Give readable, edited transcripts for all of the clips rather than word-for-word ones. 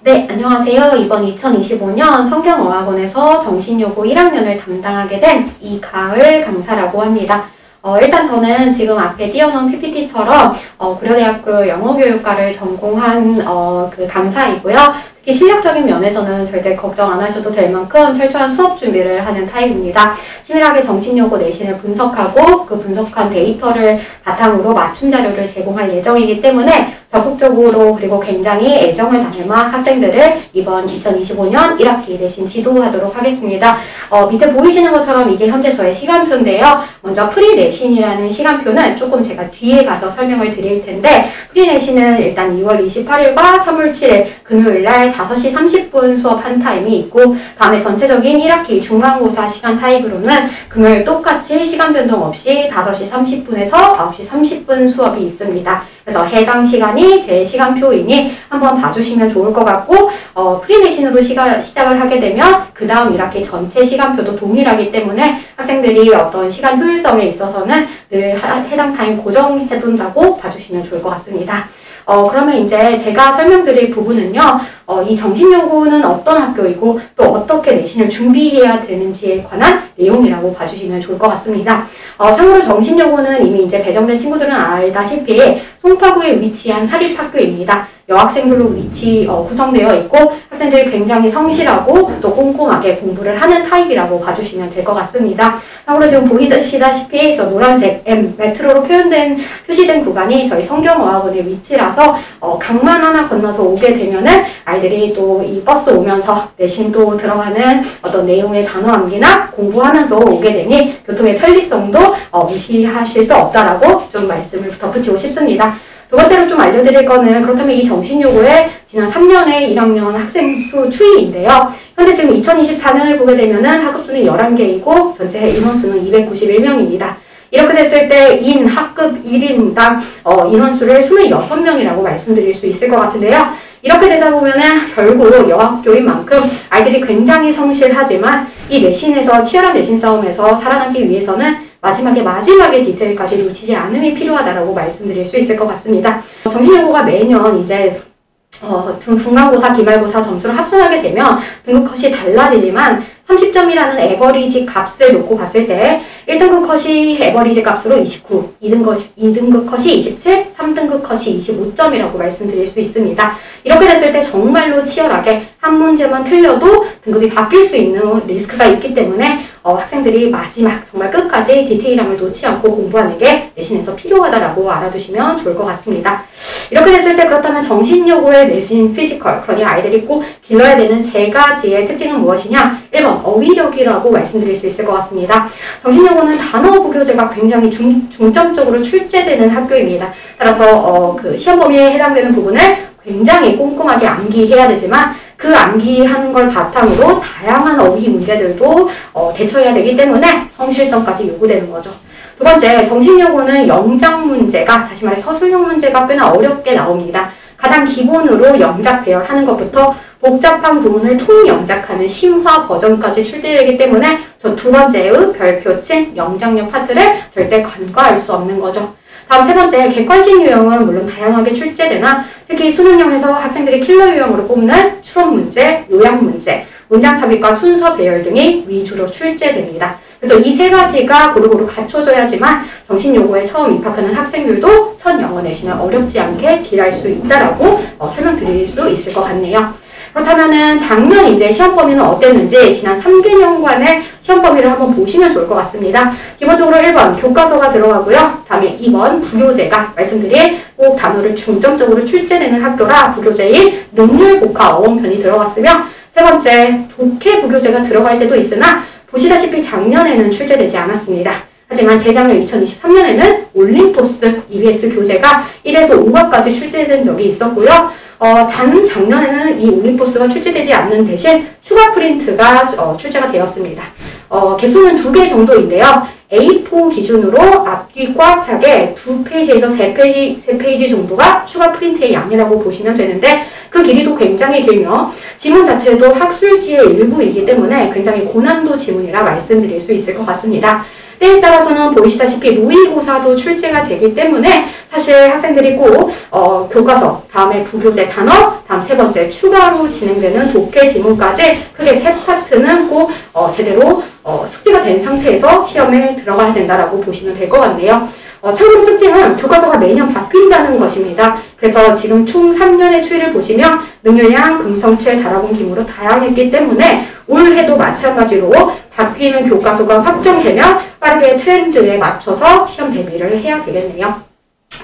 네, 안녕하세요. 이번 2025년 성경어학원에서 정신요고 1학년을 담당하게 된 이가을 강사라고 합니다. 일단 저는 지금 앞에 띄워놓은 PPT처럼 고려대학교 영어교육과를 전공한 그 강사이고요. 특히 실력적인 면에서는 절대 걱정 안 하셔도 될 만큼 철저한 수업 준비를 하는 타입입니다. 치밀하게 정신요고 내신을 분석하고 그 분석한 데이터를 바탕으로 맞춤 자료를 제공할 예정이기 때문에 적극적으로 그리고 굉장히 애정을 담아 학생들을 이번 2025년 1학기 내신 지도하도록 하겠습니다. 밑에 보이시는 것처럼 이게 현재 저의 시간표인데요. 먼저 프리 내신이라는 시간표는 조금 제가 뒤에 가서 설명을 드릴 텐데, 프리 내신은 일단 2월 28일과 3월 7일 금요일날 5시 30분 수업 한 타임이 있고, 다음에 전체적인 1학기 중간고사 시간 타입으로는 금요일 똑같이 시간 변동 없이 5시 30분에서 9시 30분 수업이 있습니다. 그래서 해당 시간이 제 시간표이니 한번 봐주시면 좋을 것 같고, 프리내신으로 시작을 하게 되면 그 다음 1학기 전체 시간표도 동일하기 때문에 학생들이 어떤 시간 효율성에 있어서는 늘 해당 타임 고정해둔다고 봐주시면 좋을 것 같습니다. 그러면 이제 제가 설명드릴 부분은요, 이 정신요고는 어떤 학교이고 또 어떻게 내신을 준비해야 되는지에 관한 내용이라고 봐주시면 좋을 것 같습니다. 참고로 정신요고는 이미 이제 배정된 친구들은 알다시피 송파구에 위치한 사립학교입니다. 여학생들로 구성되어 있고 학생들이 굉장히 성실하고 또 꼼꼼하게 공부를 하는 타입이라고 봐주시면 될 것 같습니다. 참고로 지금 보이시다시피 저 노란색 M, 메트로로 표시된 구간이 저희 성경어학원의 위치라서 강만 하나 건너서 오게 되면은 아이들이 또 이 버스 오면서 내신도 들어가는 어떤 내용의 단어 암기나 공부하면서 오게 되니 교통의 편리성도 무시하실 수 없다라고 좀 말씀을 덧붙이고 싶습니다. 두 번째로 좀 알려드릴 거는, 그렇다면 이 정신요고의 지난 3년의 1학년 학생 수 추이인데요. 현재 지금 2024년을 보게 되면은 학급수는 11개이고 전체 인원수는 291명입니다. 이렇게 됐을 때 학급 1인당 인원수를 26명이라고 말씀드릴 수 있을 것 같은데요. 이렇게 되다 보면은 결국 여학교인 만큼 아이들이 굉장히 성실하지만 이 내신에서 치열한 내신 싸움에서 살아남기 위해서는 마지막에 디테일까지 놓치지 않음이 필요하다라고 말씀드릴 수 있을 것 같습니다. 정신요고가 매년 이제 중간고사, 기말고사 점수를 합산하게 되면 등급컷이 달라지지만 30점이라는 에버리지 값을 놓고 봤을 때 1등급 컷이 에버리지 값으로 29, 2등급 컷이 27, 3등급 컷이 25점이라고 말씀드릴 수 있습니다. 이렇게 됐을 때 정말로 치열하게 한 문제만 틀려도 등급이 바뀔 수 있는 리스크가 있기 때문에 학생들이 마지막 정말 끝까지 디테일함을 놓지 않고 공부하는 게 내신에서 필요하다라고 알아두시면 좋을 것 같습니다. 이렇게 됐을 때 그렇다면 정신요고의 내신 피지컬, 그러니 아이들이 꼭 길러야 되는 3가지의 특징은 무엇이냐? 1번 어휘력이라고 말씀드릴 수 있을 것 같습니다. 정신요고는 단어 부교재가 굉장히 중점적으로 출제되는 학교입니다. 따라서 그 시험 범위에 해당되는 부분을 굉장히 꼼꼼하게 암기해야 되지만 그 암기하는 걸 바탕으로 다양한 어휘 문제들도 대처해야 되기 때문에 성실성까지 요구되는 거죠. 두 번째, 정신요고는 영작 문제가, 다시 말해 서술형 문제가 꽤나 어렵게 나옵니다. 가장 기본으로 영작 배열하는 것부터 복잡한 부분을 통영작하는 심화 버전까지 출제되기 때문에 저 두 번째의 별표친 영작력 파트를 절대 간과할 수 없는 거죠. 다음 세 번째, 객관식 유형은 물론 다양하게 출제되나 특히 수능형에서 학생들이 킬러 유형으로 뽑는 추론 문제, 요약 문제, 문장 삽입과 순서 배열 등이 위주로 출제됩니다. 그래서 이 3가지가 고루고루 갖춰져야지만 정신요고에 처음 입학하는 학생들도 첫 영어 내신을 어렵지 않게 딜할 수 있다라고 설명드릴 수 있을 것 같네요. 그렇다면은 작년 이제 시험 범위는 어땠는지 지난 3개년간의 시험 범위를 한번 보시면 좋을 것 같습니다. 기본적으로 1번 교과서가 들어가고요. 다음에 2번 부교재가 말씀드린 꼭 단어를 중점적으로 출제되는 학교라 부교재인 능률복화 어원편이 들어갔으며, 세 번째 독해 부교재가 들어갈 때도 있으나 보시다시피 작년에는 출제되지 않았습니다. 하지만 재작년 2023년에는 올림포스 EBS 교재가 1에서 5과까지 출제된 적이 있었고요. 단 작년에는 이 올림포스가 출제되지 않는 대신 추가 프린트가 출제가 되었습니다. 개수는 2개 정도인데요. A4 기준으로 앞뒤 꽉 차게 2페이지에서 3페이지 정도가 추가 프린트의 양이라고 보시면 되는데, 그 길이도 굉장히 길며 지문 자체도 학술지의 일부이기 때문에 굉장히 고난도 지문이라 말씀드릴 수 있을 것 같습니다. 때에 따라서는 보이시다시피 모의고사도 출제가 되기 때문에 사실 학생들이 꼭 교과서, 다음에 부교재 단어, 다음 세 번째 추가로 진행되는 독해 지문까지 크게 세 파트는 꼭 제대로 숙지가 된 상태에서 시험에 들어가야 된다라고 보시면 될 것 같네요. 참고로 특징은 교과서가 매년 바뀐다는 것입니다. 그래서 지금 총 3년의 추이를 보시면 능률량, 금성체, 다라곤, 기무로 다양했기 때문에 올해도 마찬가지로 바뀌는 교과서가 확정되면 빠르게 트렌드에 맞춰서 시험 대비를 해야 되겠네요.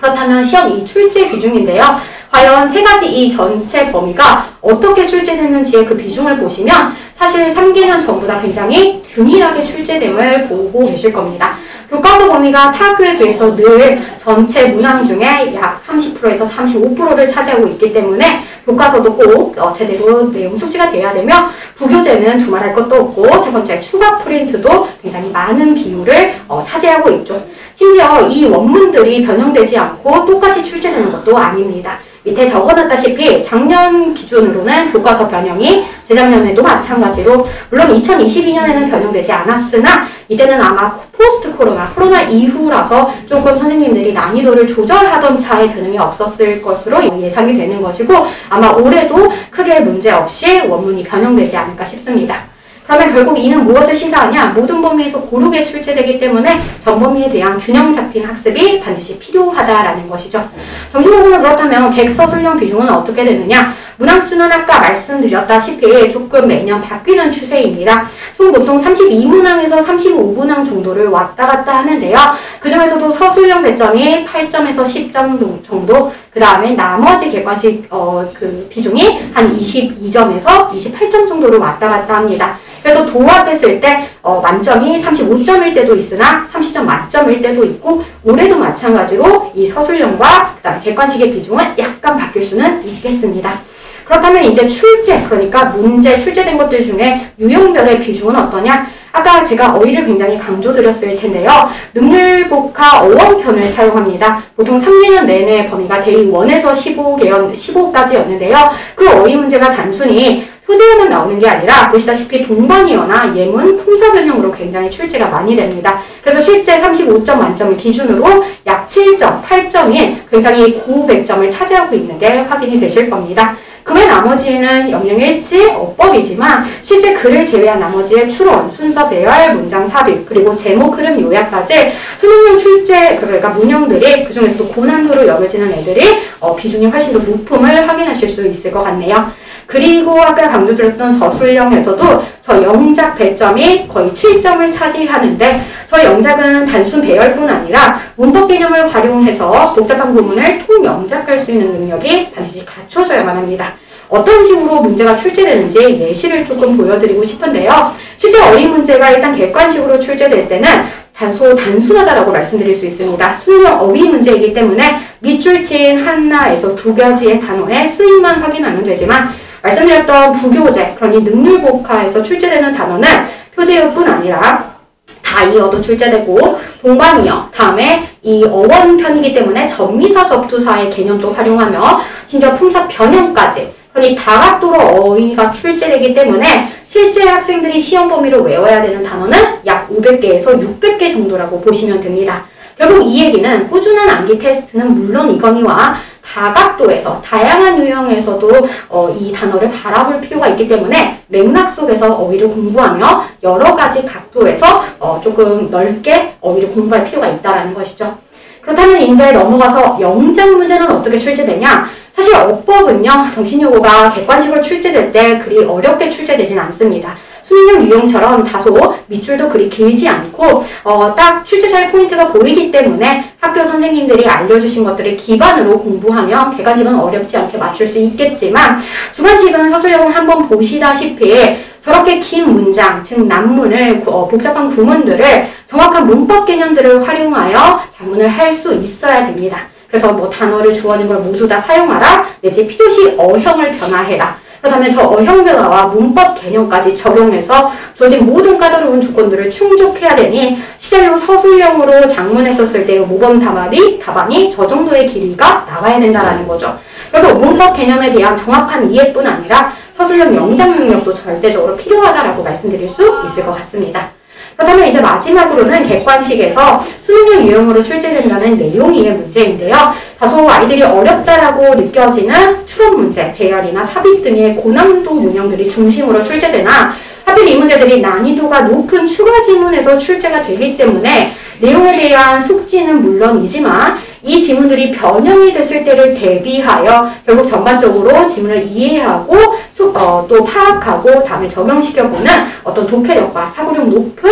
그렇다면 시험 이 출제 비중인데요. 과연 세 가지 이 전체 범위가 어떻게 출제됐는지의 그 비중을 보시면 사실 3개년 전부 다 굉장히 균일하게 출제됨을 보고 계실 겁니다. 교과서 범위가 타 학교에 비해서 늘 전체 문항 중에 약 30%에서 35%를 차지하고 있기 때문에 교과서도 꼭 제대로 내용 숙지가 돼야 되며 부교재는 두말할 것도 없고 세 번째 추가 프린트도 굉장히 많은 비율을 차지하고 있죠. 심지어 이 원문들이 변형되지 않고 똑같이 출제되는 것도 아닙니다. 밑에 적어놨다시피 작년 기준으로는 교과서 변형이 재작년에도 마찬가지로 물론 2022년에는 변형되지 않았으나 이때는 아마 포스트 코로나 이후라서 조금 선생님들이 난이도를 조절하던 차에 변형이 없었을 것으로 예상이 되는 것이고 아마 올해도 크게 문제없이 원문이 변형되지 않을까 싶습니다. 그러면 결국 이는 무엇을 시사하냐? 모든 범위에서 고르게 출제되기 때문에 전 범위에 대한 균형 잡힌 학습이 반드시 필요하다라는 것이죠. 정신보고는 그렇다면 객서술형 비중은 어떻게 되느냐? 문항수는 아까 말씀드렸다시피 조금 매년 바뀌는 추세입니다. 총 보통 32문항에서 35문항 정도를 왔다 갔다 하는데요. 그 중에서도 서술형 배점이 8점에서 10점 정도, 그 다음에 나머지 객관식 그 비중이 한 22점에서 28점 정도로 왔다 갔다 합니다. 그래서 도합했을 때 만점이 35점일 때도 있으나 30점 만점일 때도 있고 올해도 마찬가지로 이 서술형과 그다음에 객관식의 비중은 약간 바뀔 수는 있겠습니다. 그렇다면 이제 출제, 그러니까 문제 출제된 것들 중에 유형별의 비중은 어떠냐? 아까 제가 어휘를 굉장히 강조드렸을 텐데요. 능률복화 어원편을 사용합니다. 보통 3개년 내내 범위가 대입 1에서 15까지였는데요. 그 어휘 문제가 단순히 소재어만 나오는 게 아니라 보시다시피 동반이어나 예문, 품사 변형으로 굉장히 출제가 많이 됩니다. 그래서 실제 35점 만점을 기준으로 약 7점, 8점인 굉장히 고백점을 차지하고 있는 게 확인이 되실 겁니다. 그 외 나머지는 영영일치, 어법이지만 실제 글을 제외한 나머지의 추론, 순서 배열, 문장 삽입, 그리고 제목 흐름 요약까지 수능용 출제, 그러니까 문형들이 그 중에서도 고난도로 여겨지는 애들이 비중이 훨씬 더 높음을 확인하실 수 있을 것 같네요. 그리고 아까 강조드렸던 서술형에서도 저 영작 배점이 거의 7점을 차지하는데 저 영작은 단순 배열뿐 아니라 문법 개념을 활용해서 복잡한 구문을 통영작할 수 있는 능력이 반드시 갖춰져야만 합니다. 어떤 식으로 문제가 출제되는지 예시를 조금 보여드리고 싶은데요. 실제 어휘 문제가 일단 객관식으로 출제될 때는 단순하다라고 말씀드릴 수 있습니다. 수능 어휘 문제이기 때문에 밑줄 친 하나에서 두 가지의 단어의 쓰임만 확인하면 되지만 말씀드렸던 부교재, 그러니 능률복화에서 출제되는 단어는 표제어뿐 아니라 다이어도 출제되고 동반이어, 다음에 이 어원편이기 때문에 전미사 접두사의 개념도 활용하며 심지어 품사 변형까지, 그러니 다각도로 어휘가 출제되기 때문에 실제 학생들이 시험 범위로 외워야 되는 단어는 약 500개에서 600개 정도라고 보시면 됩니다. 결국 이 얘기는 꾸준한 암기 테스트는 물론이거니와 다각도에서 다양한 유형에서도 이 단어를 바라볼 필요가 있기 때문에 맥락 속에서 어휘를 공부하며 여러 가지 각도에서 조금 넓게 어휘를 공부할 필요가 있다는 것이죠. 그렇다면 이제 넘어가서 영작 문제는 어떻게 출제되냐? 사실 어법은요, 정신요구가 객관식으로 출제될 때 그리 어렵게 출제되진 않습니다. 수능형 유형처럼 다소 밑줄도 그리 길지 않고 딱 출제자의 포인트가 보이기 때문에 학교 선생님들이 알려주신 것들을 기반으로 공부하면 객관식은 어렵지 않게 맞출 수 있겠지만 주관식은 서술형을 한번 보시다시피 저렇게 긴 문장, 즉 난문을 복잡한 구문들을 정확한 문법 개념들을 활용하여 작문을 할 수 있어야 됩니다. 그래서 뭐 단어를 주어진 걸 모두 다 사용하라, 내지 필요시 어형을 변화해라. 그렇다면 저 어형 변화와 문법 개념까지 적용해서 주어진 모든 까다로운 조건들을 충족해야 되니 시절로 서술형으로 작문했었을 때의 모범 답안이 저 정도의 길이가 나와야 된다는 거죠. 그리고 문법 개념에 대한 정확한 이해뿐 아니라 서술형 영작 능력도 절대적으로 필요하다라고 말씀드릴 수 있을 것 같습니다. 그렇다면 이제 마지막으로는 객관식에서 수능용 유형으로 출제된다는 내용이의 문제인데요. 다소 아이들이 어렵다라고 느껴지는 추론 문제, 배열이나 삽입 등의 고난도 문형들이 중심으로 출제되나 하필 이 문제들이 난이도가 높은 추가 지문에서 출제가 되기 때문에 내용에 대한 숙지는 물론이지만 이 지문들이 변형이 됐을 때를 대비하여 결국 전반적으로 지문을 이해하고 또 파악하고 다음에 적용시켜보는 어떤 독해력과 사고력 높은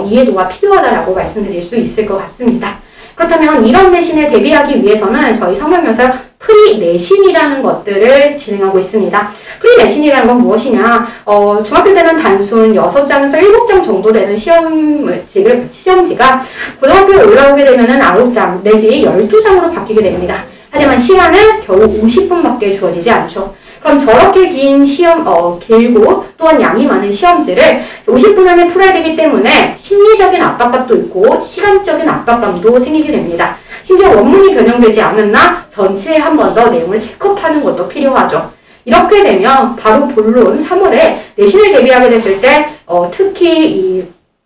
이해도가 필요하다라고 말씀드릴 수 있을 것 같습니다. 그렇다면 이런 내신에 대비하기 위해서는 저희 성경에서 프리내신이라는 것들을 진행하고 있습니다. 프리내신이라는 건 무엇이냐? 중학교 때는 단순 6장에서 7장 정도 되는 시험지가 고등학교에 올라오게 되면은 9장 내지 12장으로 바뀌게 됩니다. 하지만 시간은 겨우 50분밖에 주어지지 않죠. 그럼 저렇게 긴 길고 또한 양이 많은 시험지를 50분 안에 풀어야 되기 때문에 심리적인 압박감도 있고 시간적인 압박감도 생기게 됩니다. 심지어 원문이 변형되지 않았나 전체에 한 번 더 내용을 체크하는 것도 필요하죠. 이렇게 되면 바로 본론 3월에 내신을 대비하게 됐을 때 특히 이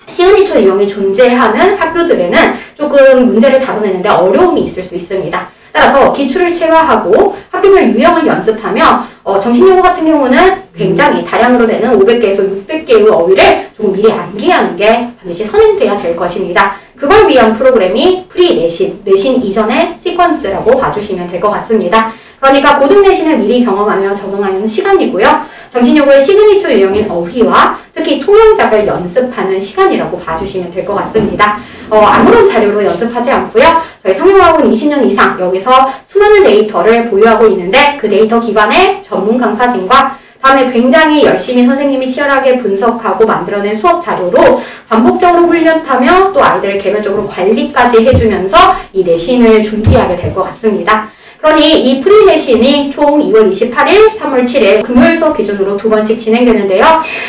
시그니처 유형이 존재하는 학교들에는 조금 문제를 다뤄내는데 어려움이 있을 수 있습니다. 따라서 기출을 체화하고 학교별 유형을 연습하며 정신요구 같은 경우는 굉장히 다량으로 되는 500개에서 600개의 어휘를 조금 미리 암기하는 게 반드시 선행돼야 될 것입니다. 그걸 위한 프로그램이 프리내신, 내신 이전의 시퀀스라고 봐주시면 될 것 같습니다. 그러니까 고등 내신을 미리 경험하며 적응하는 시간이고요. 정신요구의 시그니처 유형인 어휘와 특히 통용작을 연습하는 시간이라고 봐주시면 될 것 같습니다. 아무런 자료로 연습하지 않고요. 저희 성형학원 20년 이상 여기서 수많은 데이터를 보유하고 있는데 그 데이터 기반의 전문 강사진과 다음에 굉장히 열심히 선생님이 치열하게 분석하고 만들어낸 수업 자료로 반복적으로 훈련하며 또 아이들을 개별적으로 관리까지 해주면서 이 내신을 준비하게 될 것 같습니다. 그러니 이 프리내신이 총 2월 28일, 3월 7일 금요일 수업 기준으로 2번씩 진행되는데요.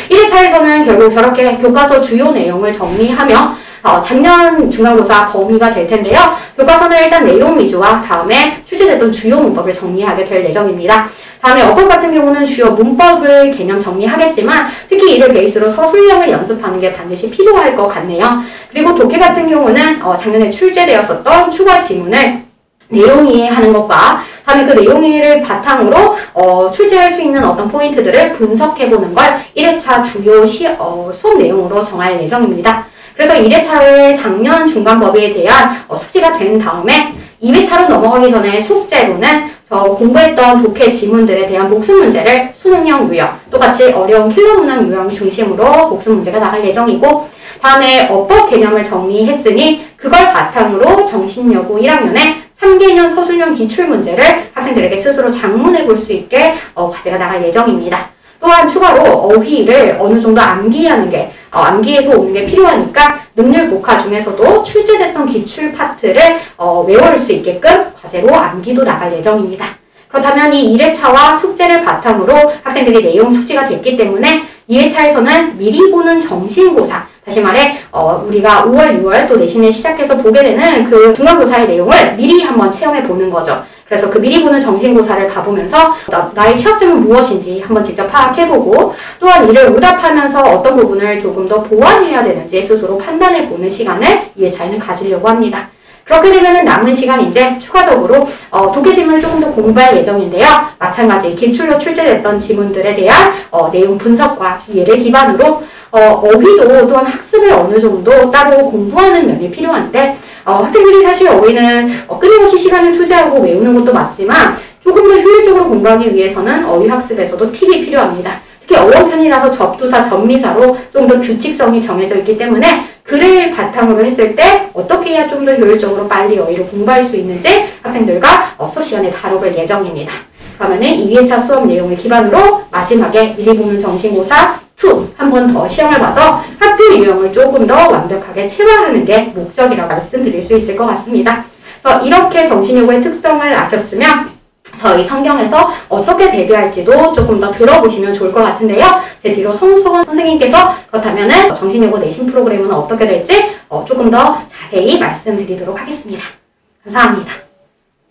1회차에서는 결국 저렇게 교과서 주요 내용을 정리하며 작년 중간고사 범위가 될 텐데요. 교과서는 일단 내용 위주와 다음에 출제됐던 주요 문법을 정리하게 될 예정입니다. 다음에 어법 같은 경우는 주요 문법을 개념 정리하겠지만 특히 이를 베이스로 서술형을 연습하는 게 반드시 필요할 것 같네요. 그리고 독해 같은 경우는 작년에 출제되었었던 추가 지문을 내용 이해하는 것과 다음에 그 내용 이해를 바탕으로 출제할 수 있는 어떤 포인트들을 분석해보는 걸 1회차 주요 수업 내용으로 정할 예정입니다. 그래서 1회차의 작년 중간법에 대한 숙지가 된 다음에 2회차로 넘어가기 전에 숙제로는 공부했던 독해 지문들에 대한 복습 문제를 수능형 유형, 똑같이 어려운 킬러 문항 유형 중심으로 복습 문제가 나갈 예정이고 다음에 어법 개념을 정리했으니 그걸 바탕으로 정신여고 1학년에 3개년 서술형 기출문제를 학생들에게 스스로 작문해 볼 수 있게 과제가 나갈 예정입니다. 또한 추가로 어휘를 어느 정도 암기하는 게 암기해서 오는 게 필요하니까 능률 복화 중에서도 출제됐던 기출 파트를 외울 수 있게끔 과제로 암기도 나갈 예정입니다. 그렇다면 이 1회차와 숙제를 바탕으로 학생들이 내용 숙지가 됐기 때문에 2회차에서는 미리 보는 정신고사, 다시 말해 우리가 5월, 6월 또 내신을 시작해서 보게 되는 그 중간고사의 내용을 미리 한번 체험해 보는 거죠. 그래서 그 미리 보는 정신고사를 봐보면서 나의 취약점은 무엇인지 한번 직접 파악해보고 또한 이를 오답하면서 어떤 부분을 조금 더 보완해야 되는지 스스로 판단해보는 시간을 2회차에는 가지려고 합니다. 그렇게 되면 남은 시간 이제 추가적으로 독해 지문을 조금 더 공부할 예정인데요. 마찬가지 기출로 출제됐던 지문들에 대한 내용 분석과 이해를 기반으로 어휘도 또한 학습을 어느 정도 따로 공부하는 면이 필요한데 학생들이 사실 어휘는 끊임없이 시간을 투자하고 외우는 것도 맞지만 조금 더 효율적으로 공부하기 위해서는 어휘 학습에서도 팁이 필요합니다. 특히 어원편이라서 접두사, 접미사로 좀 더 규칙성이 정해져 있기 때문에 글을 바탕으로 했을 때 어떻게 해야 좀 더 효율적으로 빨리 어휘를 공부할 수 있는지 학생들과 수업 시간에 다뤄볼 예정입니다. 그러면은 2회차 수업 내용을 기반으로 마지막에 미리 보는 정신고사 2 한 번 더 시험을 봐서 학교 유형을 조금 더 완벽하게 체화하는 게 목적이라고 말씀드릴 수 있을 것 같습니다. 그래서 이렇게 정신요구의 특성을 아셨으면 저희 성경에서 어떻게 대비할지도 조금 더 들어보시면 좋을 것 같은데요. 제 뒤로 송소건 선생님께서 그렇다면은 정신요구 내신 프로그램은 어떻게 될지 조금 더 자세히 말씀드리도록 하겠습니다. 감사합니다.